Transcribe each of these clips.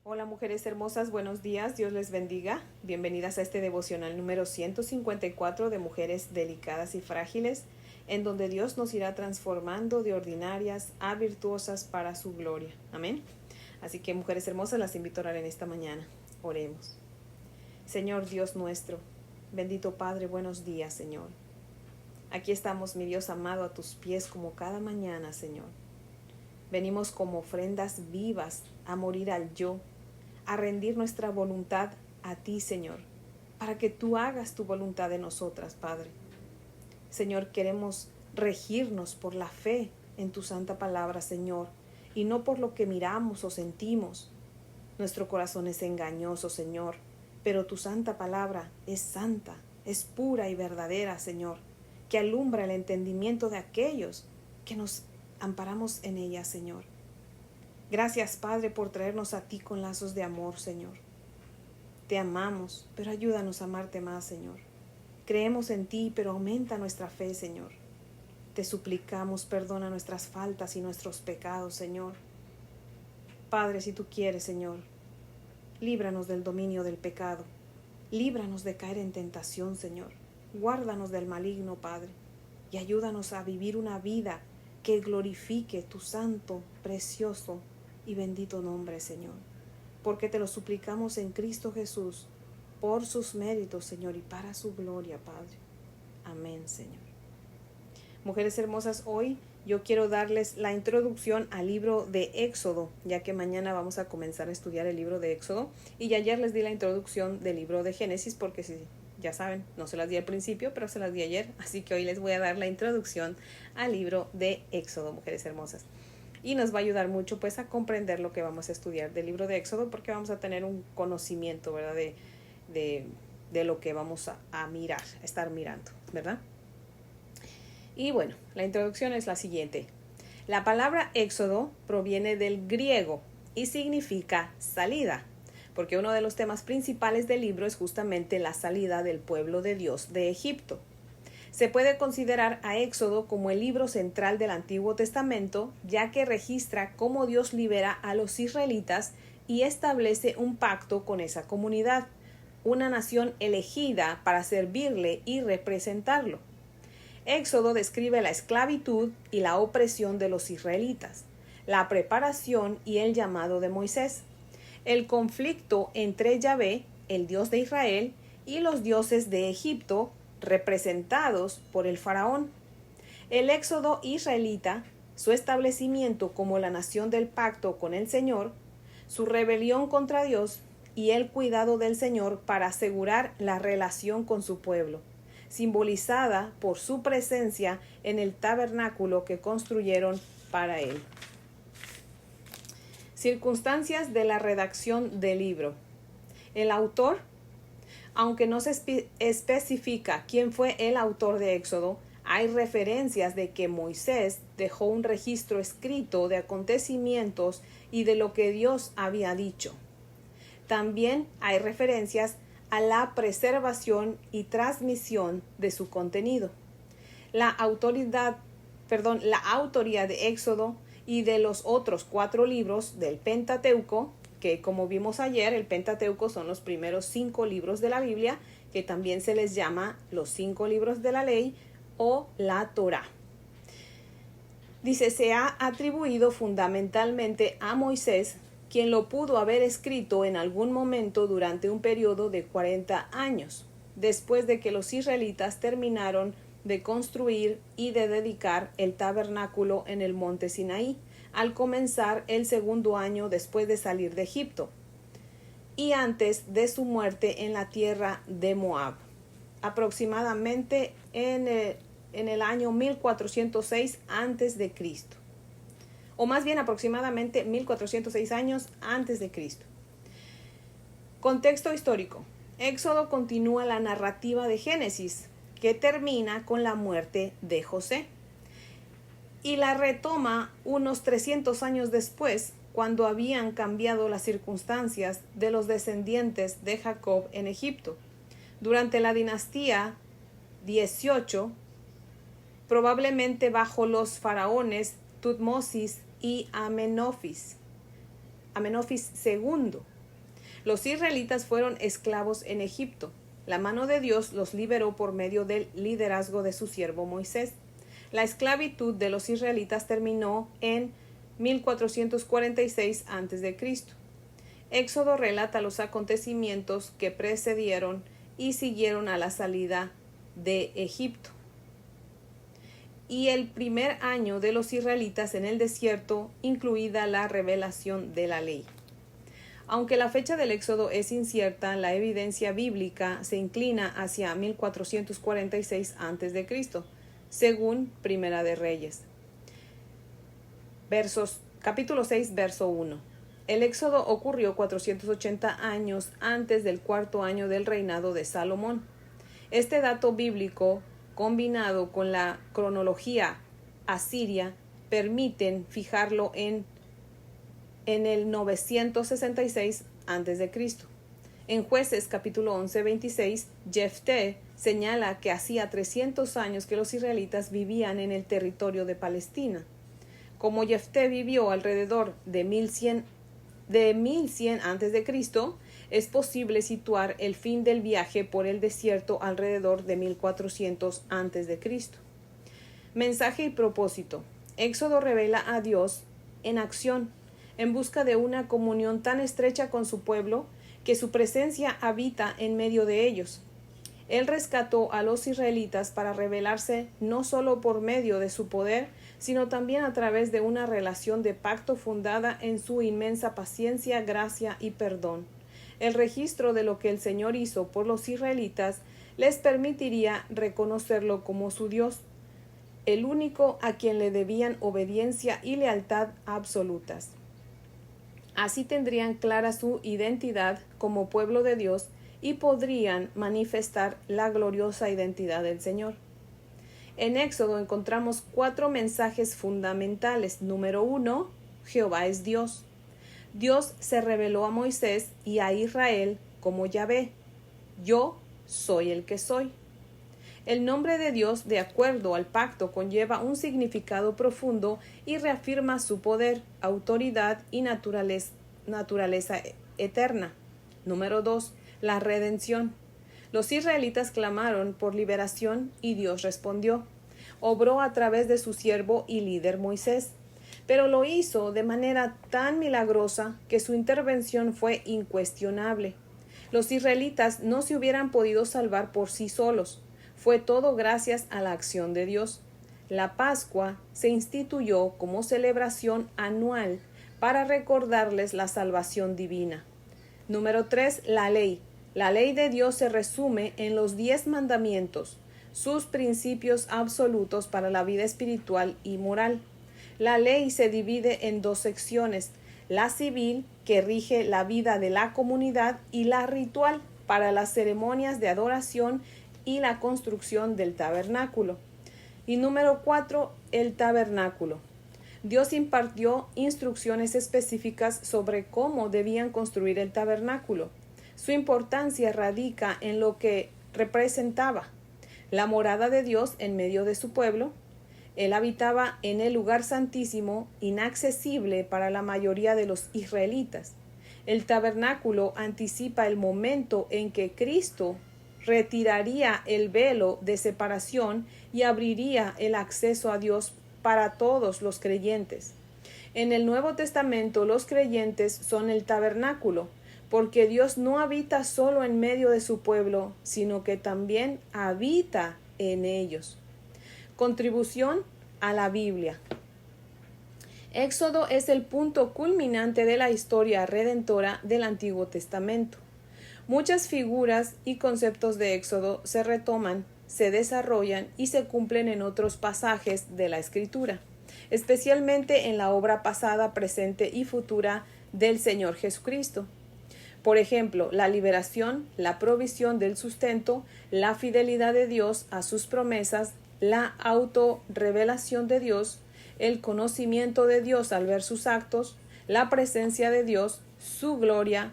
Hola mujeres hermosas, buenos días, Dios les bendiga. Bienvenidas a este devocional número 154 de Mujeres Delicadas y Frágiles, en donde Dios nos irá transformando de ordinarias a virtuosas para su gloria. Amén. Así que mujeres hermosas, las invito a orar en esta mañana. Oremos. Señor Dios nuestro, bendito Padre, buenos días, Señor. Aquí estamos, mi Dios amado, a tus pies como cada mañana, Señor. Venimos como ofrendas vivas a morir al yo, a rendir nuestra voluntad a ti, Señor, para que tú hagas tu voluntad en nosotras, Padre. Señor, queremos regirnos por la fe en tu santa palabra, Señor, y no por lo que miramos o sentimos. Nuestro corazón es engañoso, Señor, pero tu santa palabra es santa, es pura y verdadera, Señor, que alumbra el entendimiento de aquellos que nos amparamos en ella, Señor. Gracias, Padre, por traernos a ti con lazos de amor, Señor. Te amamos, pero ayúdanos a amarte más, Señor. Creemos en ti, pero aumenta nuestra fe, Señor. Te suplicamos, perdona nuestras faltas y nuestros pecados, Señor. Padre, si tú quieres, Señor, líbranos del dominio del pecado. Líbranos de caer en tentación, Señor. Guárdanos del maligno, Padre, y ayúdanos a vivir una vida que glorifique tu santo, precioso y bendito nombre, Señor, porque te lo suplicamos en Cristo Jesús, por sus méritos, Señor, y para su gloria, Padre. Amén, Señor. Mujeres hermosas, hoy yo quiero darles la introducción al libro de Éxodo, ya que mañana vamos a comenzar a estudiar el libro de Éxodo, y ayer les di la introducción del libro de Génesis, porque si ya saben, no se las di al principio, pero se las di ayer, así que hoy les voy a dar la introducción al libro de Éxodo, mujeres hermosas. Y nos va a ayudar mucho pues a comprender lo que vamos a estudiar del libro de Éxodo, porque vamos a tener un conocimiento, ¿verdad? De lo que vamos a mirar, a estar mirando, ¿verdad? Y bueno, la introducción es la siguiente. La palabra Éxodo proviene del griego y significa salida, porque uno de los temas principales del libro es justamente la salida del pueblo de Dios de Egipto. Se puede considerar a Éxodo como el libro central del Antiguo Testamento, ya que registra cómo Dios libera a los israelitas y establece un pacto con esa comunidad, una nación elegida para servirle y representarlo. Éxodo describe la esclavitud y la opresión de los israelitas, la preparación y el llamado de Moisés, el conflicto entre Yahvé, el Dios de Israel, y los dioses de Egipto, representados por el faraón. El éxodo israelita, su establecimiento como la nación del pacto con el Señor, su rebelión contra Dios y el cuidado del Señor para asegurar la relación con su pueblo, simbolizada por su presencia en el tabernáculo que construyeron para él. Circunstancias de la redacción del libro. El autor, aunque no se especifica quién fue el autor de Éxodo, hay referencias de que Moisés dejó un registro escrito de acontecimientos y de lo que Dios había dicho. También hay referencias a la preservación y transmisión de su contenido. La autoría de Éxodo y de los otros 4 libros del Pentateuco, que como vimos ayer, el Pentateuco son los primeros 5 libros de la Biblia, que también se les llama los 5 libros de la ley o la Torá. Dice, se ha atribuido fundamentalmente a Moisés, quien lo pudo haber escrito en algún momento durante un periodo de 40 años, después de que los israelitas terminaron de construir y de dedicar el tabernáculo en el monte Sinaí, al comenzar el segundo año después de salir de Egipto, y antes de su muerte en la tierra de Moab, aproximadamente en el año 1406 antes de Cristo, o más bien aproximadamente 1406 años antes de Cristo. Contexto histórico. Éxodo continúa la narrativa de Génesis, que termina con la muerte de José, y la retoma unos 300 años después, cuando habían cambiado las circunstancias de los descendientes de Jacob en Egipto. Durante la dinastía 18, probablemente bajo los faraones Tutmosis y Amenofis II, Los israelitas fueron esclavos en Egipto. La mano de Dios los liberó por medio del liderazgo de su siervo Moisés. La esclavitud de los israelitas terminó en 1446 a.C. Éxodo relata los acontecimientos que precedieron y siguieron a la salida de Egipto. Y el primer año de los israelitas en el desierto, incluida la revelación de la ley. Aunque la fecha del Éxodo es incierta, la evidencia bíblica se inclina hacia 1446 a.C., según Primera de Reyes. Capítulo 6, verso 1. El Éxodo ocurrió 480 años antes del cuarto año del reinado de Salomón. Este dato bíblico, combinado con la cronología asiria, permiten fijarlo en el 966 a.C. En Jueces capítulo 11, 26, Jefté señala que hacía 300 años que los israelitas vivían en el territorio de Palestina. Como Jefté vivió alrededor de 1100 a.C., es posible situar el fin del viaje por el desierto alrededor de 1400 a.C. Mensaje y propósito. Éxodo revela a Dios en acción, en busca de una comunión tan estrecha con su pueblo que su presencia habita en medio de ellos. Él rescató a los israelitas para revelarse no solo por medio de su poder, sino también a través de una relación de pacto fundada en su inmensa paciencia, gracia y perdón. El registro de lo que el Señor hizo por los israelitas les permitiría reconocerlo como su Dios, el único a quien le debían obediencia y lealtad absolutas. Así tendrían clara su identidad como pueblo de Dios y podrían manifestar la gloriosa identidad del Señor. En Éxodo encontramos 4 mensajes fundamentales. Número 1, Jehová es Dios. Dios se reveló a Moisés y a Israel como Yahvé. Yo soy el que soy. El nombre de Dios, de acuerdo al pacto, conlleva un significado profundo y reafirma su poder, autoridad y naturaleza eterna. Número 2, la redención. Los israelitas clamaron por liberación y Dios respondió. Obró a través de su siervo y líder Moisés, pero lo hizo de manera tan milagrosa que su intervención fue incuestionable. Los israelitas no se hubieran podido salvar por sí solos. Fue todo gracias a la acción de Dios. La Pascua se instituyó como celebración anual para recordarles la salvación divina. Número 3, la ley. La ley de Dios se resume en los 10 mandamientos, sus principios absolutos para la vida espiritual y moral. La ley se divide en 2 secciones, la civil, que rige la vida de la comunidad, y la ritual, para las ceremonias de adoración y la construcción del tabernáculo. Y número 4, el tabernáculo. Dios impartió instrucciones específicas sobre cómo debían construir el tabernáculo. Su importancia radica en lo que representaba: la morada de Dios en medio de su pueblo. Él habitaba en el lugar santísimo, inaccesible para la mayoría de los israelitas. El tabernáculo anticipa el momento en que Cristo retiraría el velo de separación y abriría el acceso a Dios para todos los creyentes. En el Nuevo Testamento, los creyentes son el tabernáculo, porque Dios no habita solo en medio de su pueblo, sino que también habita en ellos. Contribución a la Biblia. Éxodo es el punto culminante de la historia redentora del Antiguo Testamento. Muchas figuras y conceptos de Éxodo se retoman, se desarrollan y se cumplen en otros pasajes de la Escritura, especialmente en la obra pasada, presente y futura del Señor Jesucristo. Por ejemplo, la liberación, la provisión del sustento, la fidelidad de Dios a sus promesas, la autorrevelación de Dios, el conocimiento de Dios al ver sus actos, la presencia de Dios, su gloria,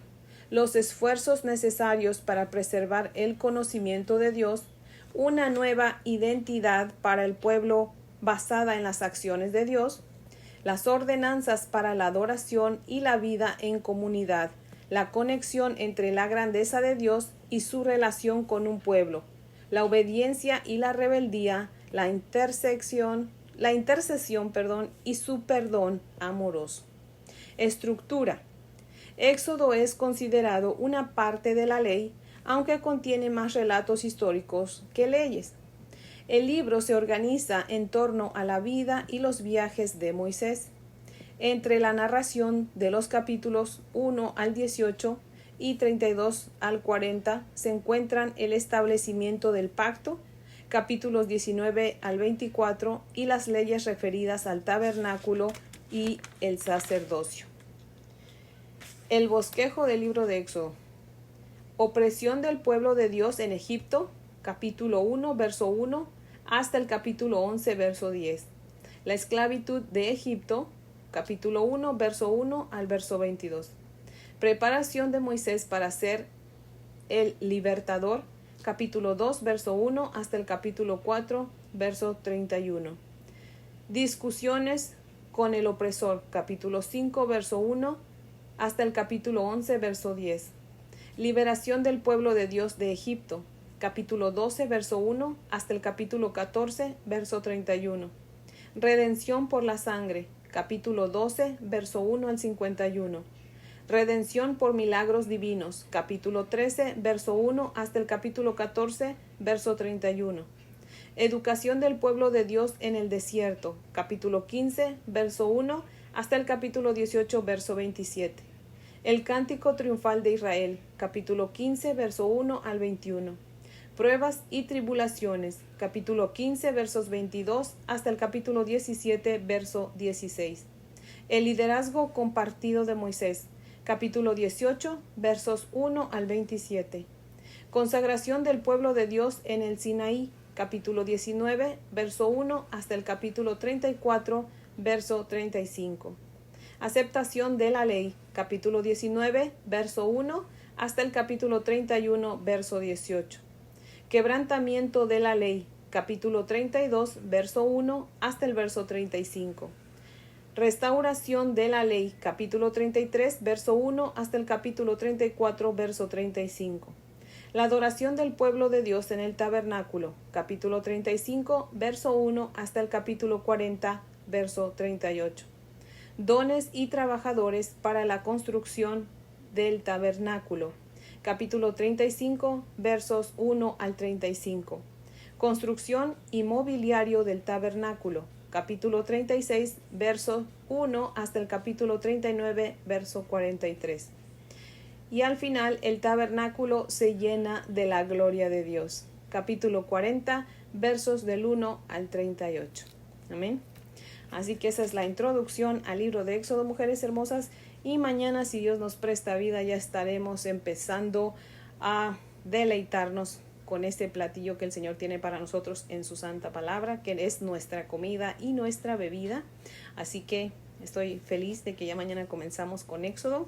los esfuerzos necesarios para preservar el conocimiento de Dios, una nueva identidad para el pueblo basada en las acciones de Dios, las ordenanzas para la adoración y la vida en comunidad, la conexión entre la grandeza de Dios y su relación con un pueblo, la obediencia y la rebeldía, la intercesión, y su perdón amoroso. Estructura. Éxodo es considerado una parte de la ley, aunque contiene más relatos históricos que leyes. El libro se organiza en torno a la vida y los viajes de Moisés. Entre la narración de los capítulos 1 al 18 y 32 al 40 se encuentran el establecimiento del pacto, capítulos 19 al 24, y las leyes referidas al tabernáculo y el sacerdocio. El bosquejo del libro de Éxodo. Opresión del pueblo de Dios en Egipto, capítulo 1, verso 1, hasta el capítulo 11, verso 10. La esclavitud de Egipto, capítulo 1, verso 1 al verso 22. Preparación de Moisés para ser el libertador, capítulo 2, verso 1 hasta el capítulo 4, verso 31. Discusiones con el opresor, capítulo 5, verso 1 hasta el capítulo 11, verso 10. Liberación del pueblo de Dios de Egipto, capítulo 12, verso 1 hasta el capítulo 14, verso 31. Redención por la sangre, capítulo 12, verso 1 al 51. Redención por milagros divinos, capítulo 13, verso 1 hasta el capítulo 14, verso 31. Educación del pueblo de Dios en el desierto, capítulo 15, verso 1 hasta el capítulo 18, verso 27. El cántico triunfal de Israel, capítulo 15, verso 1 al 21. Pruebas y tribulaciones, capítulo 15, versos 22 hasta el capítulo 17, verso 16. El liderazgo compartido de Moisés, capítulo 18, versos 1 al 27. Consagración del pueblo de Dios en el Sinaí, capítulo 19, verso 1 hasta el capítulo 34, verso 35. Aceptación de la ley, capítulo 19, verso 1 hasta el capítulo 31, verso 18. Quebrantamiento de la ley, capítulo 32, verso 1 hasta el verso 35. Restauración de la ley, capítulo 33, verso 1 hasta el capítulo 34, verso 35. La adoración del pueblo de Dios en el tabernáculo, capítulo 35, verso 1 hasta el capítulo 40, verso 38. Dones y trabajadores para la construcción del tabernáculo, capítulo 35, versos 1 al 35. Construcción y mobiliario del tabernáculo, capítulo 36, verso 1 hasta el capítulo 39, verso 43. Y al final el tabernáculo se llena de la gloria de Dios, capítulo 40, versos del 1 al 38. Amén. Así que esa es la introducción al libro de Éxodo, mujeres hermosas, y mañana, si Dios nos presta vida, ya estaremos empezando a deleitarnos con este platillo que el Señor tiene para nosotros en su santa palabra, que es nuestra comida y nuestra bebida. Así que estoy feliz de que ya mañana comenzamos con Éxodo.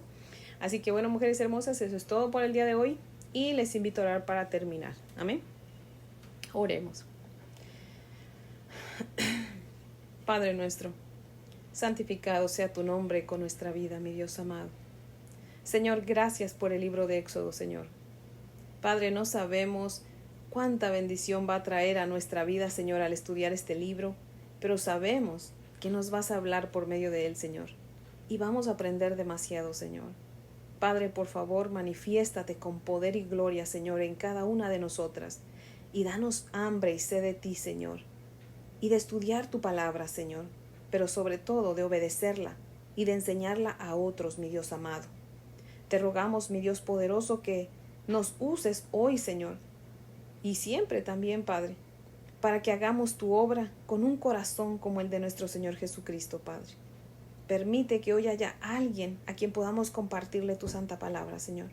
Así que bueno, mujeres hermosas, eso es todo por el día de hoy y les invito a orar para terminar. Amén. Oremos. Padre nuestro, santificado sea tu nombre con nuestra vida, mi Dios amado. Señor, gracias por el libro de Éxodo, Señor. Padre, no sabemos cuánta bendición va a traer a nuestra vida, Señor, al estudiar este libro, pero sabemos que nos vas a hablar por medio de él, Señor, y vamos a aprender demasiado, Señor. Padre, por favor, manifiéstate con poder y gloria, Señor, en cada una de nosotras, y danos hambre y sed de ti, Señor, y de estudiar tu palabra, Señor, pero sobre todo de obedecerla y de enseñarla a otros, mi Dios amado. Te rogamos, mi Dios poderoso, que nos uses hoy, Señor, y siempre también, Padre, para que hagamos tu obra con un corazón como el de nuestro Señor Jesucristo, Padre. Permite que hoy haya alguien a quien podamos compartirle tu santa palabra, Señor,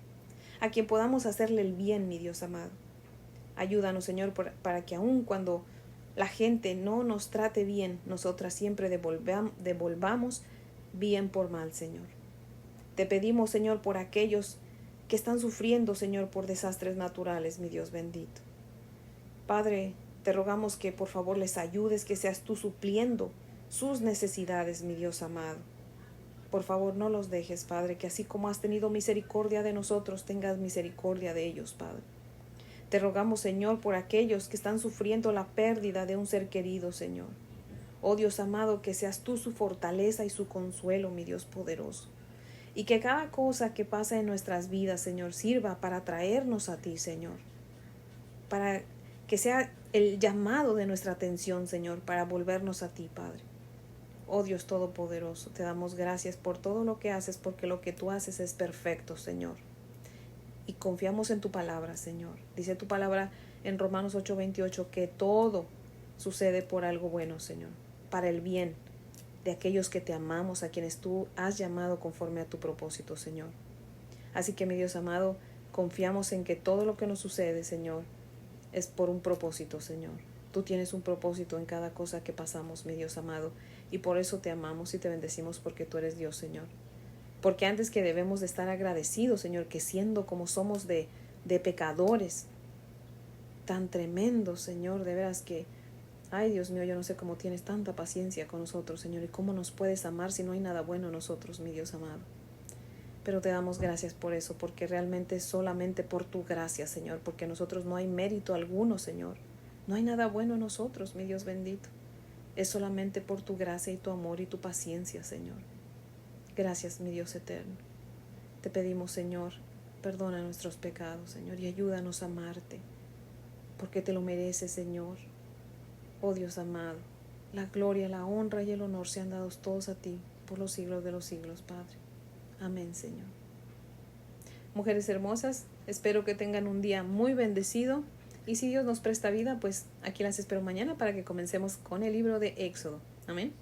a quien podamos hacerle el bien, mi Dios amado. Ayúdanos, Señor, para que aun cuando la gente no nos trate bien, nosotras siempre devolvamos bien por mal, Señor. Te pedimos, Señor, por aquellos que están sufriendo, Señor, por desastres naturales, mi Dios bendito. Padre, te rogamos que por favor les ayudes, que seas tú supliendo sus necesidades, mi Dios amado. Por favor, no los dejes, Padre, que así como has tenido misericordia de nosotros, tengas misericordia de ellos, Padre. Te rogamos, Señor, por aquellos que están sufriendo la pérdida de un ser querido, Señor. Oh Dios amado, que seas tú su fortaleza y su consuelo, mi Dios poderoso. Y que cada cosa que pasa en nuestras vidas, Señor, sirva para traernos a ti, Señor. Para que sea el llamado de nuestra atención, Señor, para volvernos a ti, Padre. Oh Dios Todopoderoso, te damos gracias por todo lo que haces, porque lo que tú haces es perfecto, Señor. Y confiamos en tu palabra, Señor. Dice tu palabra en Romanos 8:28 que todo sucede por algo bueno, Señor, para el bien de aquellos que te amamos, a quienes tú has llamado conforme a tu propósito, Señor. Así que, mi Dios amado, confiamos en que todo lo que nos sucede, Señor, es por un propósito, Señor. Tú tienes un propósito en cada cosa que pasamos, mi Dios amado, y por eso te amamos y te bendecimos, porque tú eres Dios, Señor. Porque antes que debemos de estar agradecidos, Señor, que siendo como somos de pecadores, tan tremendos, Señor, de veras que, ay Dios mío, yo no sé cómo tienes tanta paciencia con nosotros, Señor, y cómo nos puedes amar si no hay nada bueno en nosotros, mi Dios amado. Pero te damos gracias por eso, porque realmente es solamente por tu gracia, Señor, porque nosotros no hay mérito alguno, Señor. No hay nada bueno en nosotros, mi Dios bendito. Es solamente por tu gracia y tu amor y tu paciencia, Señor. Gracias, mi Dios eterno. Te pedimos, Señor, perdona nuestros pecados, Señor, y ayúdanos a amarte, porque te lo mereces, Señor. Oh Dios amado, la gloria, la honra y el honor sean dados todos a ti por los siglos de los siglos, Padre. Amén, Señor. Mujeres hermosas, espero que tengan un día muy bendecido, y si Dios nos presta vida, pues aquí las espero mañana para que comencemos con el libro de Éxodo. Amén.